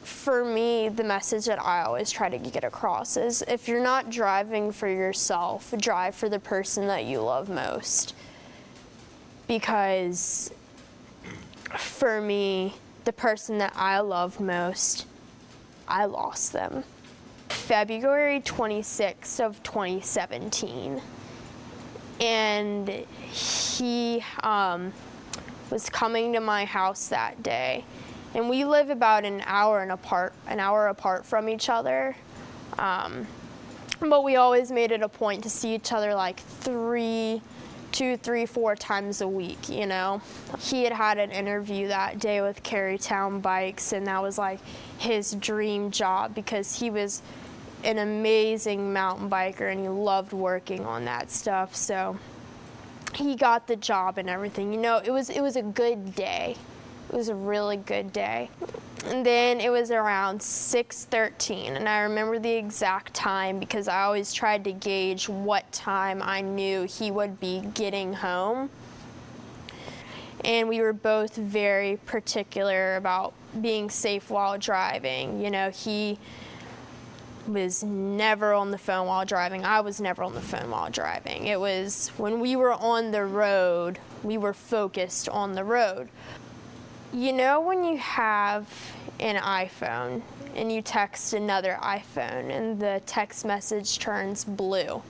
For me, the message that I always try to get across is if you're not driving for yourself, drive for the person that you love most. Because for me, the person that I love most, I lost them. February 26th of 2017. And he was coming to my house that day. And we live about an hour apart from each other. But we always made it a point to see each other like 2, 3, 4 times a week, you know. He had an interview that day with Carytown Bikes, and that was like his dream job because he was an amazing mountain biker and he loved working on that stuff. So he got the job and everything. You know, it was a good day. It was a really good day. And then it was around 6:13, and I remember the exact time because I always tried to gauge what time I knew he would be getting home. And we were both very particular about being safe while driving. You know, he was never on the phone while driving. I was never on the phone while driving. It was when we were on the road, we were focused on the road. You know when you have an iPhone and you text another iPhone and the text message turns blue?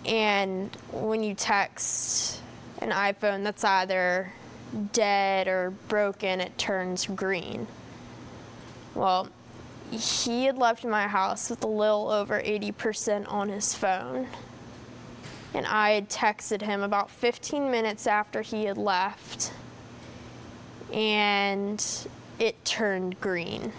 And when you text an iPhone that's either dead or broken, it turns green. Well, he had left my house with a little over 80% on his phone. And I had texted him about 15 minutes after he had left, and it turned green.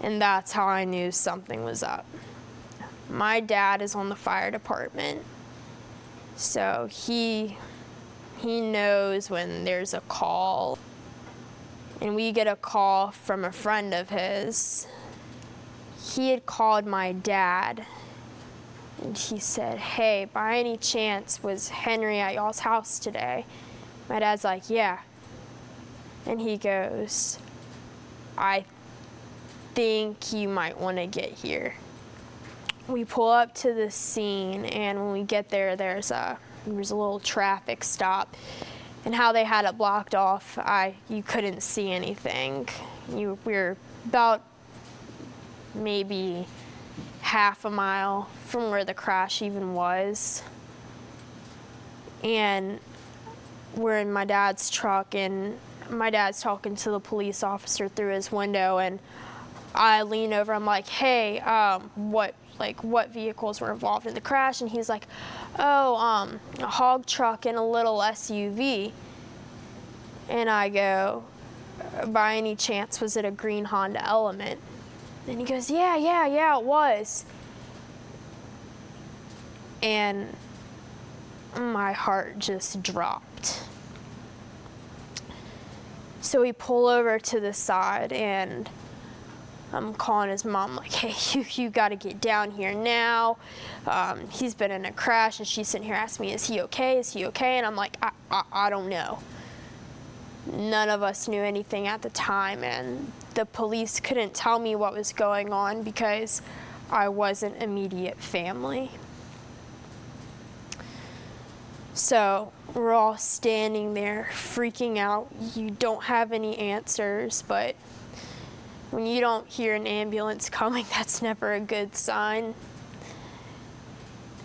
And that's how I knew something was up. My dad is on the fire department, so he knows when there's a call. And we get a call from a friend of his. He had called my dad, and he said, "Hey, by any chance, was Henry at y'all's house today?" My dad's like, "Yeah." And he goes, "I think you might want to get here." We pull up to the scene, and when we get there, there's a little traffic stop. And how they had it blocked off, you couldn't see anything. We were about maybe half a mile from where the crash even was. And we're in my dad's truck, and my dad's talking to the police officer through his window, and I lean over, I'm like, "Hey, what vehicles were involved in the crash?" And he's like, "Oh, a hog truck and a little SUV." And I go, "By any chance, was it a green Honda Element?" And he goes, yeah, it was." And my heart just dropped. So we pull over to the side, and I'm calling his mom like, "Hey, you got to get down here now. He's been in a crash." And she's sitting here asking me, "Is he okay? Is he okay?" And I'm like, I don't know. None of us knew anything at the time, and the police couldn't tell me what was going on because I wasn't immediate family. So we're all standing there freaking out. You don't have any answers, but when you don't hear an ambulance coming, that's never a good sign.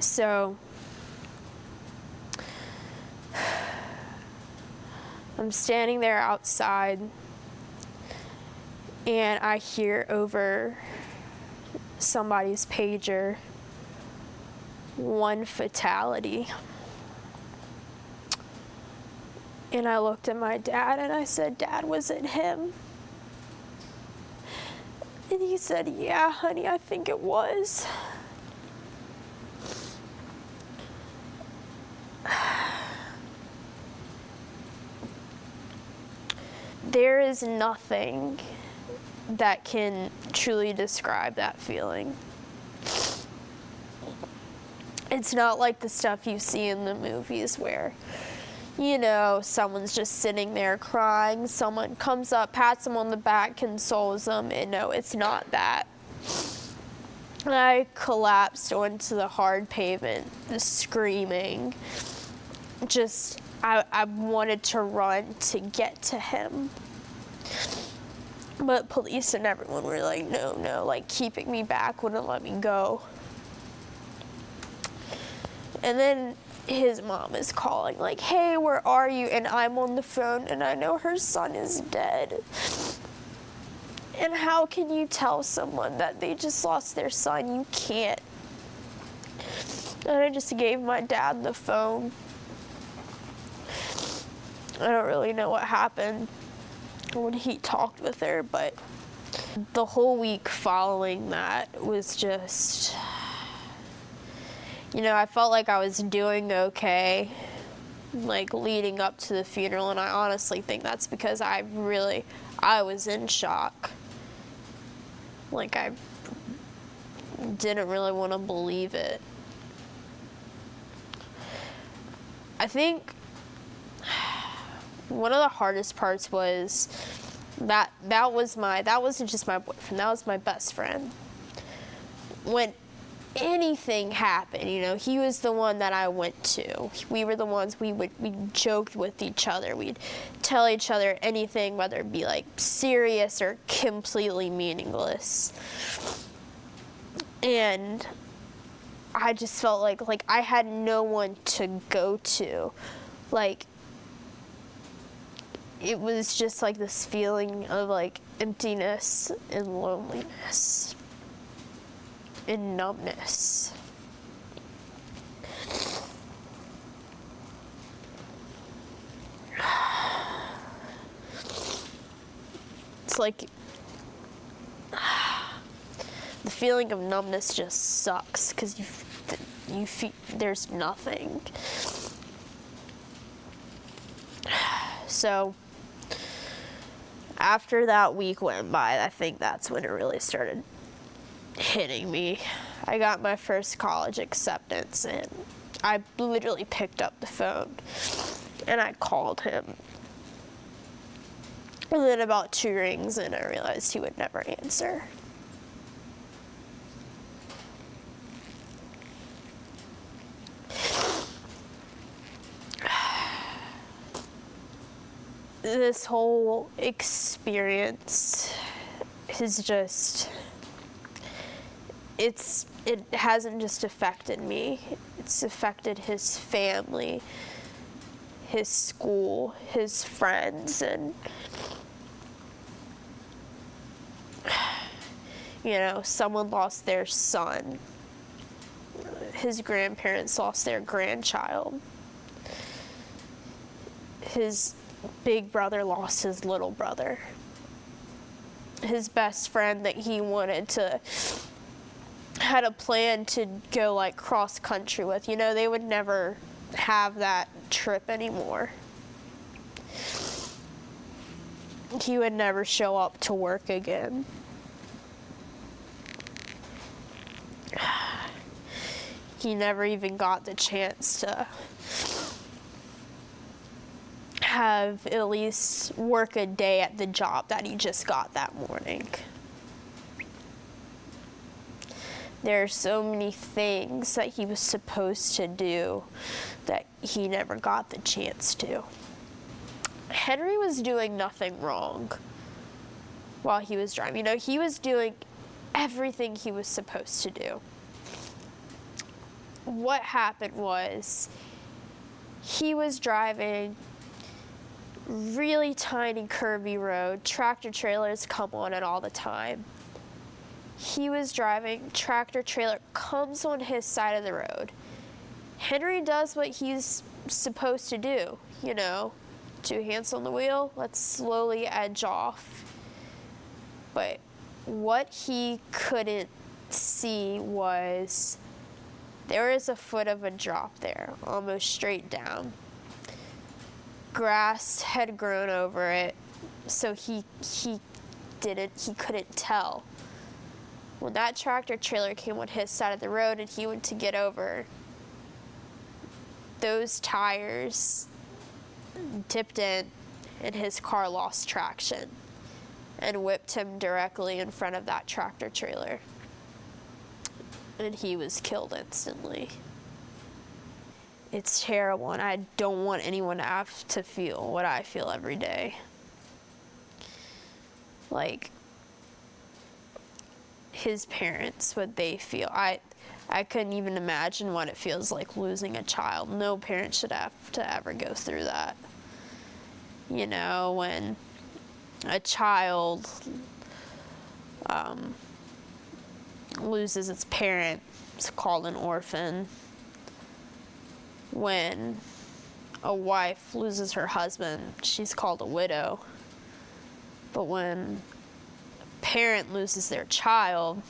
So I'm standing there outside, and I hear over somebody's pager, "1 fatality." And I looked at my dad and I said, "Dad, was it him?" And he said, "Yeah, honey, I think it was." There is nothing that can truly describe that feeling. It's not like the stuff you see in the movies where someone's just sitting there crying. Someone comes up, pats them on the back, consoles them, and no, it's not that. I collapsed onto the hard pavement, just screaming. I wanted to run to get to him. But police and everyone were like, no, like keeping me back, wouldn't let me go. And then his mom is calling, like, hey, where are you? And I'm on the phone, and I know her son is dead. And how can you tell someone that they just lost their son? You can't. And I just gave my dad the phone. I don't really know what happened when he talked with her, but the whole week following that was just, I felt like I was doing okay, like leading up to the funeral, and I honestly think that's because I was in shock. Like, I didn't really want to believe it. I think one of the hardest parts was that wasn't just my boyfriend, that was my best friend. When anything happened, he was the one that I went to. We were the ones, we joked with each other. We'd tell each other anything, whether it be like serious or completely meaningless. And I just felt like I had no one to go to. Like, it was just like this feeling of like emptiness and loneliness and numbness. It's like the feeling of numbness just sucks because you feel there's nothing. So after that week went by, I think that's when it really started hitting me. I got my first college acceptance, and I literally picked up the phone and I called him. And then about 2 rings and I realized he would never answer. This whole experience is just, it hasn't just affected me, it's affected his family, his school, his friends, and someone lost their son. His grandparents lost their grandchild. His big brother lost his little brother. His best friend that he had a plan to go like cross country with, they would never have that trip anymore. He would never show up to work again. He never even got the chance to have at least work a day at the job that he just got that morning. There are so many things that he was supposed to do that he never got the chance to. Henry was doing nothing wrong while he was driving. He was doing everything he was supposed to do. What happened was he was driving really tiny curvy road. Tractor trailers come on it all the time. He was driving, tractor trailer comes on his side of the road. Henry does what he's supposed to do, 2 hands on the wheel, let's slowly edge off. But what he couldn't see was there is a foot of a drop there, almost straight down. Grass had grown over it, so he couldn't tell. When that tractor trailer came on his side of the road and he went to get over, those tires tipped in and his car lost traction and whipped him directly in front of that tractor trailer. And he was killed instantly. It's terrible, and I don't want anyone to have to feel what I feel every day. Like, his parents, what they feel. I couldn't even imagine what it feels like losing a child. No parent should have to ever go through that. You know, when a child loses its parent, it's called an orphan. When a wife loses her husband, she's called a widow. But when a parent loses their child,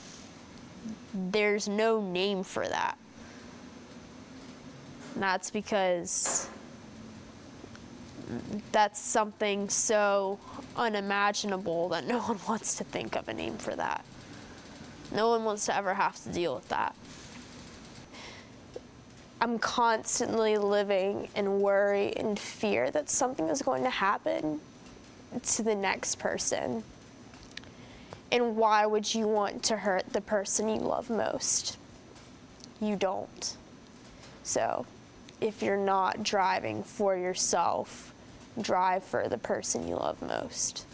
there's no name for that. And that's because that's something so unimaginable that no one wants to think of a name for that. No one wants to ever have to deal with that. I'm constantly living in worry and fear that something is going to happen to the next person. And why would you want to hurt the person you love most? You don't. So if you're not driving for yourself, drive for the person you love most.